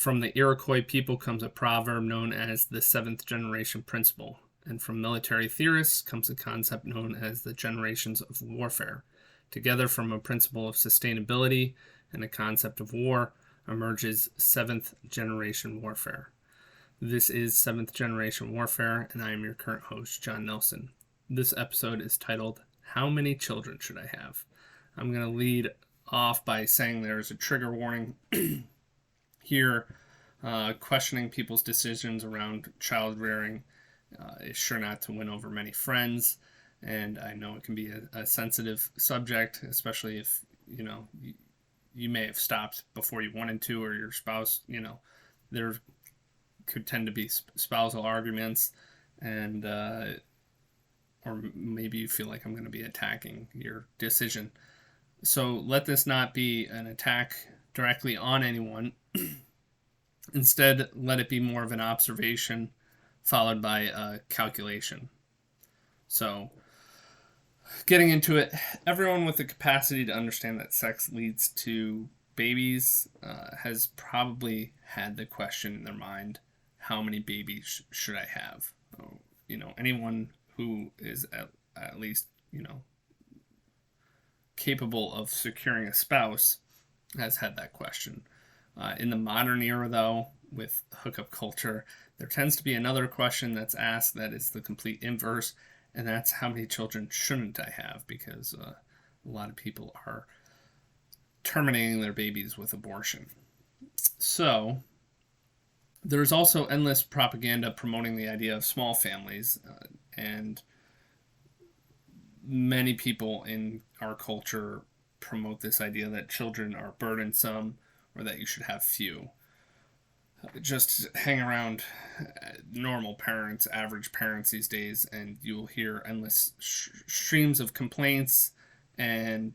From the Iroquois people comes a proverb known as the seventh generation principle, and from military theorists comes a concept known as the generations of warfare. Together, from a principle of sustainability and a concept of war, emerges seventh generation warfare. This is Seventh Generation Warfare, and I am your current host, John Nelson. This episode is titled, How Many Children Should I Have? I'm going to lead off by saying there is a trigger warning here. Questioning people's decisions around child rearing is sure not to win over many friends, and I know it can be a sensitive subject, especially if you may have stopped before you wanted to, or your spouse, there could tend to be spousal arguments, and or maybe you feel like I'm going to be attacking your decision. So let this not be an attack directly on anyone. Instead, let it be more of an observation followed by a calculation. So, getting into it, everyone with the capacity to understand that sex leads to babies has probably had the question in their mind, how many babies should I have? Anyone who is at least, capable of securing a spouse has had that question. In the modern era, though, with hookup culture, there tends to be another question that's asked that is the complete inverse, and that's how many children shouldn't I have? Because a lot of people are terminating their babies with abortion. So, there's also endless propaganda promoting the idea of small families, and many people in our culture promote this idea that children are burdensome or that you should have few. Just hang around normal parents, average parents these days, and you'll hear endless streams of complaints and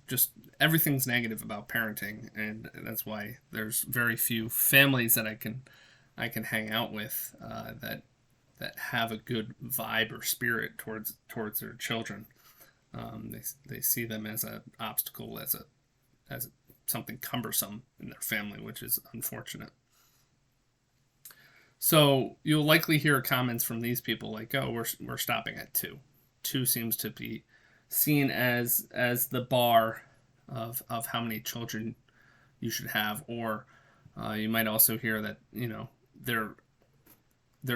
just everything's negative about parenting, and that's why there's very few families that I can hang out with that have a good vibe or spirit towards their children. They see them as an obstacle, as something cumbersome in their family, which is unfortunate. So you'll likely hear comments from these people like, "Oh, we're stopping at 2." 2 seems to be seen as the bar of how many children you should have, or you might also hear that they're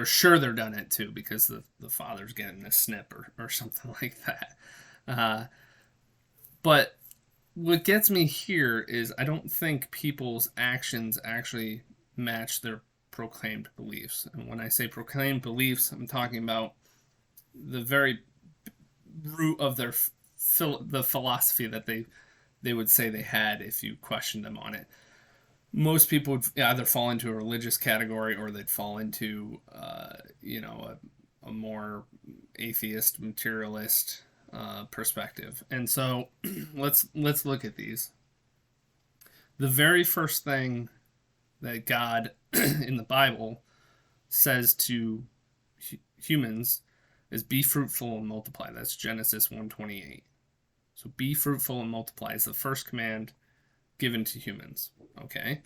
sure they're done at 2 because the father's getting a snip or something like that. But what gets me here is I don't think people's actions actually match their proclaimed beliefs. And when I say proclaimed beliefs, I'm talking about the very root of the philosophy that they would say they had if you questioned them on it. Most people would either fall into a religious category or they'd fall into, a more atheist, materialist perspective. And so let's look at these. The very first thing that God in the Bible says to humans is be fruitful and multiply. That's Genesis 1:28. So be fruitful and multiply is the first command given to humans. Okay.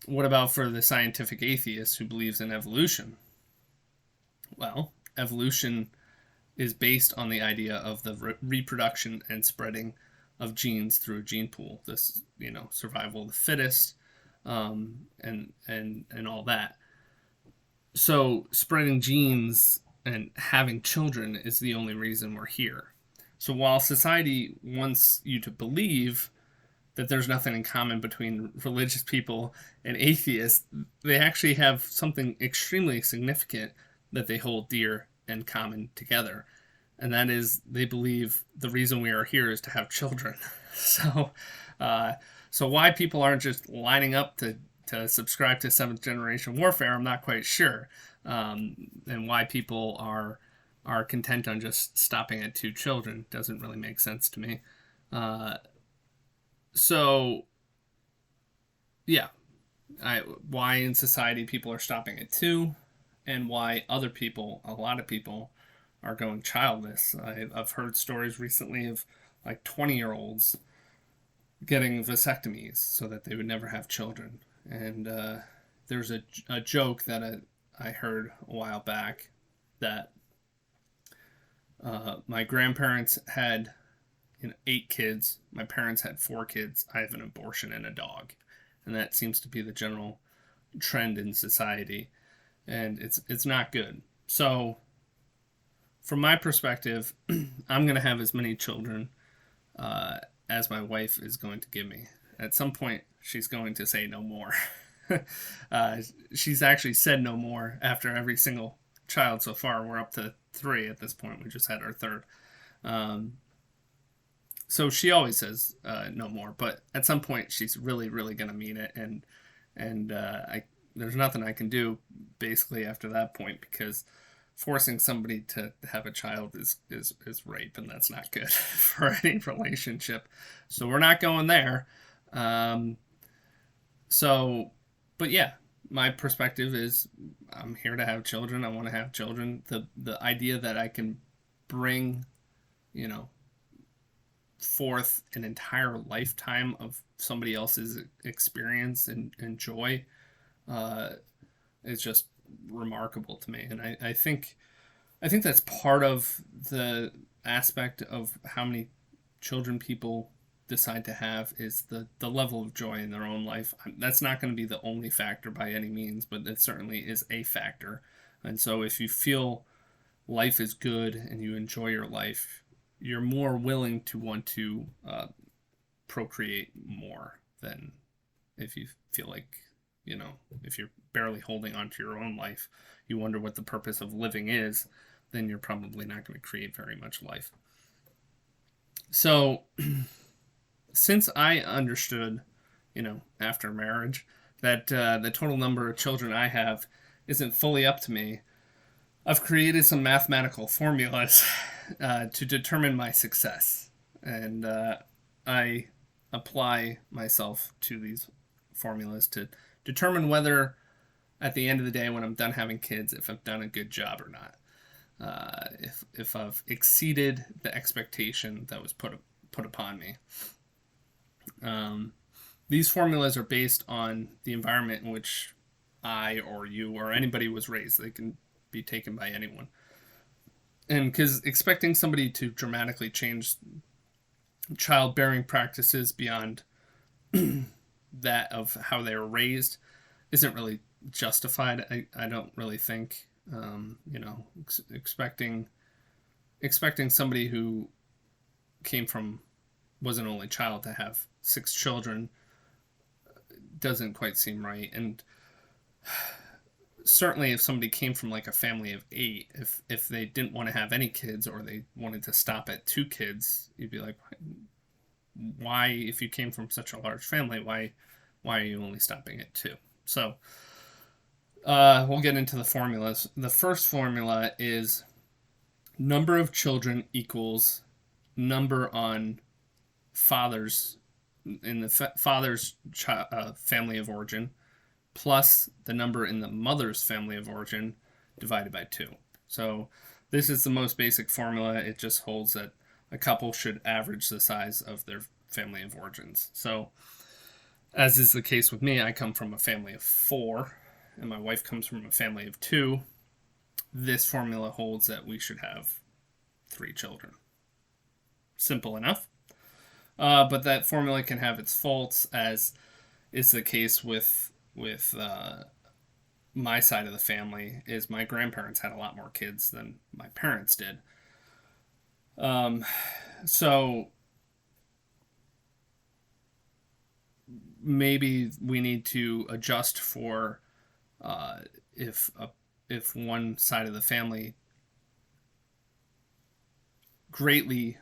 What about for the scientific atheist who believes in evolution? Well, evolution is based on the idea of the reproduction and spreading of genes through a gene pool. This, survival of the fittest, and all that. So spreading genes and having children is the only reason we're here. So while society wants you to believe that there's nothing in common between religious people and atheists, they actually have something extremely significant that they hold dear and common together. And that is they believe the reason we are here is to have children. So why people aren't just lining up to subscribe to Seventh Generation Warfare, I'm not quite sure. And why people are content on just stopping at 2 children doesn't really make sense to me. Why in society people are stopping at 2, and why a lot of people, are going childless. I've heard stories recently of like 20-year-olds getting vasectomies so that they would never have children. And there's a joke that I heard a while back that my grandparents had 8 kids. My parents had 4 kids. I have an abortion and a dog, and that seems to be the general trend in society, and it's not good. So, from my perspective, I'm going to have as many children uh, as my wife is going to give me. At some point, she's going to say no more. uh, she's actually said no more after every single child so far. We're up to 3 at this point. We just had our third. Um, so she always says no more, but at some point she's really, really gonna mean it, and I there's nothing I can do basically after that point because forcing somebody to have a child is rape, and that's not good for any relationship. So we're not going there. Um, so, but yeah, my perspective is I'm here to have children. I want to have children. The idea that I can bring, you know, forth an entire lifetime of somebody else's experience and joy uh, is just remarkable to me. And I think that's part of the aspect of how many children people decide to have is the level of joy in their own life. That's not going to be the only factor by any means, but it certainly is a factor. And so if you feel life is good and you enjoy your life, you're more willing to want to procreate more than if you feel like, if you're barely holding on to your own life, you wonder what the purpose of living is, then you're probably not going to create very much life. So, since I understood, after marriage, that the total number of children I have isn't fully up to me, I've created some mathematical formulas to determine my success. And I apply myself to these formulas to determine whether, at the end of the day, when I'm done having kids, if I've done a good job or not. If I've exceeded the expectation that was put upon me. These formulas are based on the environment in which I or you or anybody was raised. They can be taken by anyone. And because expecting somebody to dramatically change childbearing practices beyond that of how they were raised isn't really justified. I don't really think, expecting somebody who was an only child to have 6 children doesn't quite seem right. And certainly if somebody came from like a family of 8, if they didn't want to have any kids or they wanted to stop at 2 kids, you'd be like, why, if you came from such a large family, why are you only stopping at 2? So we'll get into the formulas. The first formula is number of children equals number on fathers in the father's family of origin plus the number in the mother's family of origin divided by 2. So this is the most basic formula. It just holds that a couple should average the size of their family of origins. So, as is the case with me, I come from a family of 4, and my wife comes from a family of 2. This formula holds that we should have 3 children. Simple enough. But that formula can have its faults, as is the case with my side of the family. Is my grandparents had a lot more kids than my parents did. So maybe we need to adjust for if one side of the family greatly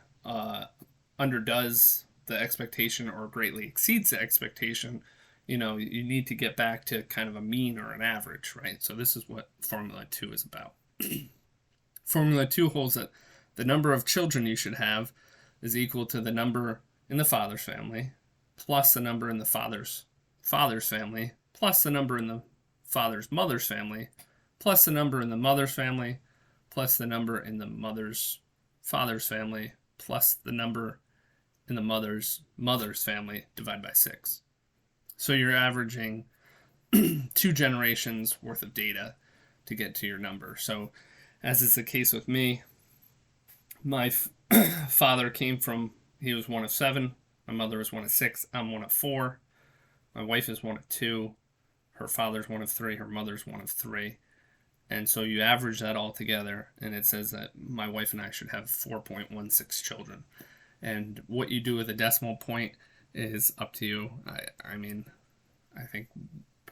underdoes the expectation or greatly exceeds the expectation. You need to get back to kind of a mean or an average, right? So this is what Formula 2 is about. Formula 2 holds that the number of children you should have is equal to the number in the father's family, plus the number in the father's family, plus the number in the father's mother's family, plus the number in the mother's family, plus the number in the mother's father's family, plus the number in the mother's family divided by 6. So you're averaging two generations worth of data to get to your number. So, as is the case with me, my father came from, he was one of seven. My mother was one of six. I'm one of four. My wife is one of two. Her father's one of three. Her mother's one of three. And so you average that all together, and it says that my wife and I should have 4.16 children. And what you do with a decimal point is up to you. I mean, I think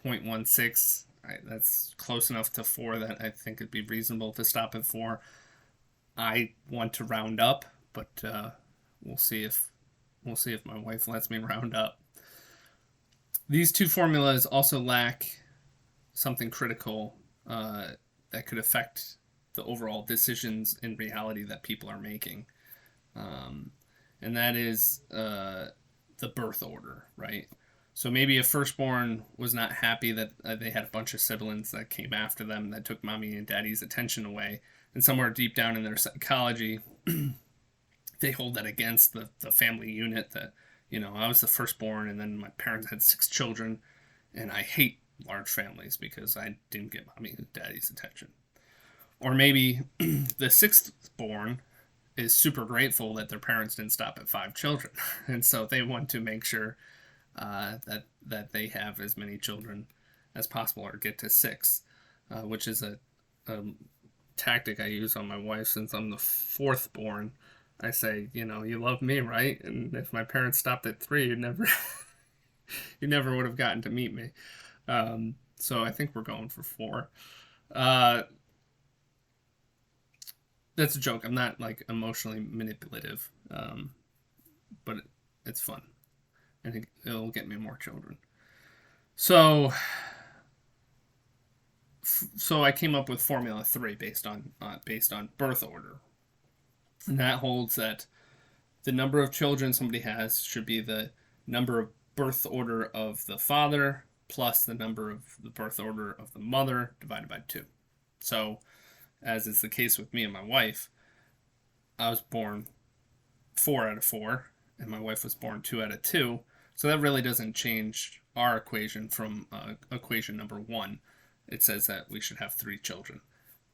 0.16, that's close enough to 4 that I think it'd be reasonable to stop at 4. I want to round up, but we'll see if my wife lets me round up. These two formulas also lack something critical that could affect the overall decisions in reality that people are making. And that is the birth order, right? So maybe a firstborn was not happy that they had a bunch of siblings that came after them that took mommy and daddy's attention away. And somewhere deep down in their psychology, they hold that against the family unit that, I was the firstborn and then my parents had 6 children and I hate large families because I didn't get mommy and daddy's attention. Or maybe the 6th born is super grateful that their parents didn't stop at 5 children. And so they want to make sure that they have as many children as possible or get to 6, which is a tactic I use on my wife since I'm the 4th born. I say, you love me, right? And if my parents stopped at 3, you never would have gotten to meet me. So I think we're going for 4. That's a joke. I'm not like emotionally manipulative, but it's fun. I think it'll get me more children. So I came up with Formula 3 based on birth order. And that holds that the number of children somebody has should be the number of birth order of the father plus the number of the birth order of the mother divided by 2. So, as is the case with me and my wife, I was born 4 out of 4, and my wife was born 2 out of 2. So that really doesn't change our equation from equation number 1. It says that we should have 3 children.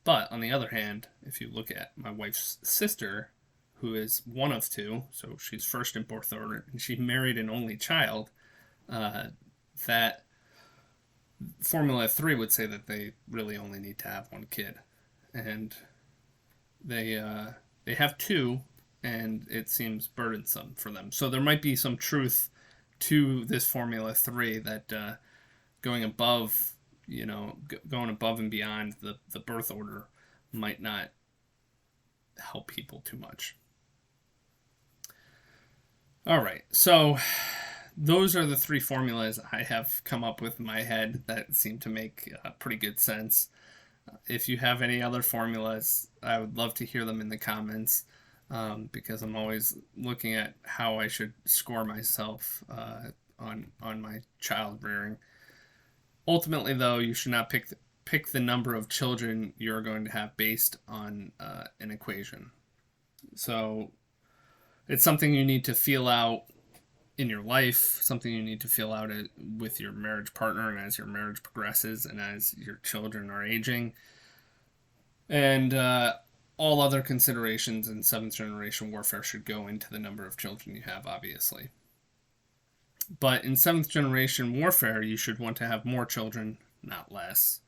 But on the other hand, if you look at my wife's sister, who is one of 2, so she's first in birth order, and she married an only child, that Formula 3 would say that they really only need to have 1 kid. And they have 2, and it seems burdensome for them. So there might be some truth to this Formula 3 that going above and beyond the birth order might not help people too much. All right, so those are the 3 formulas I have come up with in my head that seem to make pretty good sense. If you have any other formulas, I would love to hear them in the comments because I'm always looking at how I should score myself on my child rearing. Ultimately, though, you should not pick the number of children you're going to have based on an equation. So it's something you need to feel out in your life, something you need to feel out with your marriage partner and as your marriage progresses and as your children are aging. And all other considerations in 7th generation warfare should go into the number of children you have, obviously. But in 7th generation warfare, you should want to have more children, not less.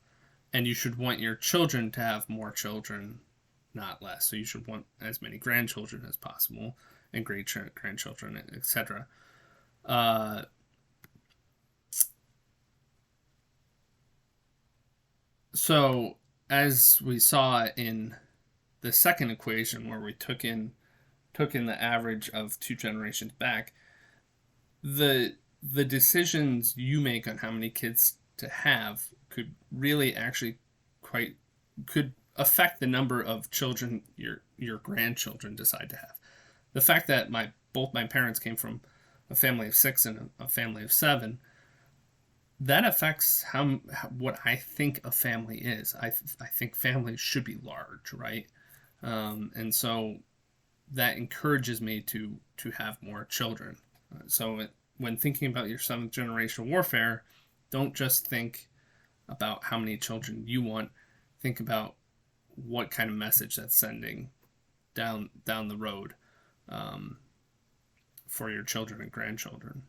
And you should want your children to have more children, not less. So you should want as many grandchildren as possible, and great-grandchildren, etc. So, as we saw in the second equation, where we took in the average of 2 generations back, the decisions you make on how many kids to have could really actually could affect the number of children your grandchildren decide to have. The fact that both my parents came from a family of 6 and a family of 7, that affects what I think a family is. I think families should be large, right? And so that encourages me to have more children. So when thinking about your 7th generation warfare, Don't just think about how many children you want. Think about what kind of message that's sending down the road, um, for your children and grandchildren.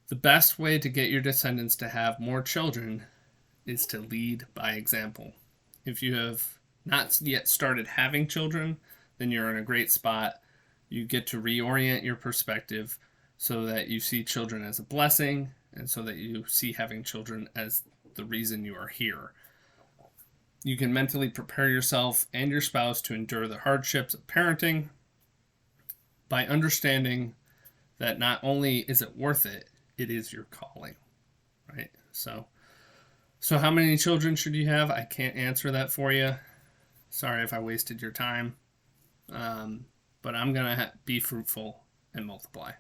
The best way to get your descendants to have more children is to lead by example. If you have not yet started having children, then you're in a great spot. You get to reorient your perspective so that you see children as a blessing, and so that you see having children as the reason you are here. You can mentally prepare yourself and your spouse to endure the hardships of parenting by understanding that not only is it worth it, it is your calling, right? So how many children should you have? I can't answer that for you. Sorry if I wasted your time. But I'm going to be fruitful and multiply.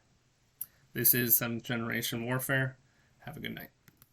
This is 7th Generation Warfare. Have a good night.